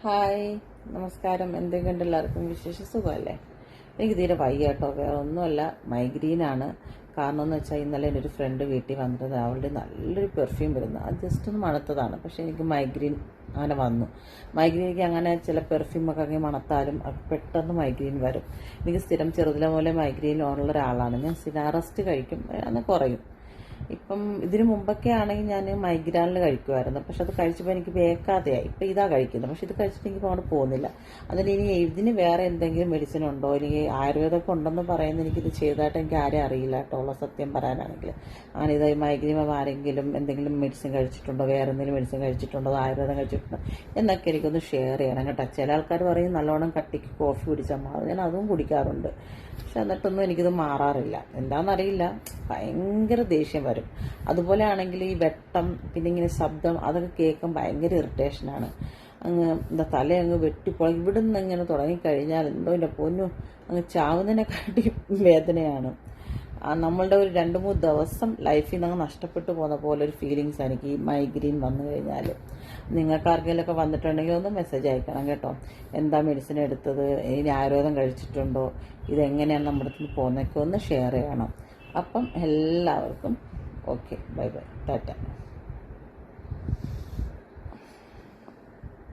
Hi, നമസ്കാരം. എന്തൊക്കെയുണ്ട് എല്ലാവർക്കും? വിശേഷ സുഖമല്ലേ? എനിക്ക് തീരെ വയ്യ കേട്ടോ. വേറെ ഒന്നുമല്ല, മൈഗ്രീനാണ്. കാരണം എന്ന് വെച്ചാൽ ഇന്നലെ എൻ്റെ ഒരു ഫ്രണ്ട് വീട്ടിൽ വന്നിട്ട് അവളുടെ നല്ലൊരു പെർഫ്യൂം വരുന്നു. അത് ജസ്റ്റ് ഒന്ന് മണത്തതാണ്, പക്ഷേ എനിക്ക് മൈഗ്രീൻ അങ്ങനെ വന്നു. മൈഗ്രീനിക്ക് അങ്ങനെ ചില പെർഫ്യൂമൊക്കെ അങ്ങനെ മണത്താലും പെട്ടെന്ന് മൈഗ്രീൻ വരും. എനിക്ക് സ്ഥിരം ചെറുതിലെ പോലെ മൈഗ്രീൻ ഉള്ള ഒരാളാണ് ഞാൻ. സിനാറസ്റ്റ് കഴിക്കും, അന്ന് കുറയും. ഇപ്പം ഇതിനു മുമ്പൊക്കെ ആണെങ്കിൽ ഞാൻ മൈഗ്രാനിൽ കഴിക്കുമായിരുന്നു, പക്ഷെ അത് കഴിച്ചപ്പോൾ എനിക്ക് വേക്കാതെയായി. ഇപ്പം ഇതാ കഴിക്കുന്നത്, പക്ഷെ ഇത് കഴിച്ചിട്ട് എനിക്ക് അങ്ങോട്ട് പോകുന്നില്ല. അതിന് ഇനി ഇതിന് വേറെ എന്തെങ്കിലും മെഡിസിൻ ഉണ്ടോ, എനിക്ക് ആയുർവേദമൊക്കെ ഉണ്ടെന്ന് പറയുന്നത് എനിക്കിത് ചെയ്തതായിട്ട് എനിക്ക് ആരും അറിയില്ല കേട്ടോ, ഉള്ള സത്യം പറയാനാണെങ്കിൽ. അങ്ങനെ ഇത് മൈഗ്രീൻ ആരെങ്കിലും എന്തെങ്കിലും മെഡിസിൻ കഴിച്ചിട്ടുണ്ടോ, വേറെ എന്തെങ്കിലും മെഡിസിൻ കഴിച്ചിട്ടുണ്ടോ, ആയുർവേദം കഴിച്ചിട്ടുണ്ടോ എന്നൊക്കെ എനിക്കൊന്ന് ഷെയർ ചെയ്യണം കേട്ടോ. ചില ആൾക്കാർ പറയും നല്ലോണം കട്ടിക്ക് കോഫി കുടിച്ചാൽ മാറും. ഞാൻ അതും കുടിക്കാറുണ്ട്, പക്ഷെ എന്നിട്ടൊന്നും എനിക്കിത് മാറാറില്ല. എന്താണെന്നറിയില്ല, ഭയങ്കര ദേഷ്യം വരും. അതുപോലെ ആണെങ്കിൽ ഈ വെട്ടം, പിന്നെ ഇങ്ങനെ ശബ്ദം, അതൊക്കെ കേൾക്കാൻ ഭയങ്കര ഇറിറ്റേഷനാണ്. അങ്ങ് എന്താ തല അങ്ങ് വെട്ടിപ്പോയി ഇവിടെ നിന്ന് ഇങ്ങനെ തുടങ്ങിക്കഴിഞ്ഞാൽ എന്തോ എൻ്റെ പൊന്നു, അങ്ങ് ചാവുന്നതിനെക്കാട്ടി വേദനയാണ്. നമ്മളുടെ ഒരു 2-3 ദിവസം ലൈഫിൽ നിന്ന് അങ്ങ് നഷ്ടപ്പെട്ടു പോകുന്ന പോലെ ഒരു ഫീലിങ്സ് എനിക്ക് ഈ മൈഗ്രീൻ വന്നു കഴിഞ്ഞാൽ. നിങ്ങൾക്ക് ആർക്കെങ്കിലുമൊക്കെ വന്നിട്ടുണ്ടെങ്കിൽ ഒന്ന് മെസ്സേജ് അയക്കണം കേട്ടോ. എന്താ മെഡിസിൻ എടുത്തത്, ഇനി ആയുർവേദം കഴിച്ചിട്ടുണ്ടോ, ഇതെങ്ങനെയാണ് നമ്മുടെ അടുത്ത് പോകുന്നതൊക്കെ ഒന്ന് ഷെയർ ചെയ്യണം. അപ്പം എല്ലാവർക്കും ഓക്കെ, ബൈ ബൈ, ടാറ്റ.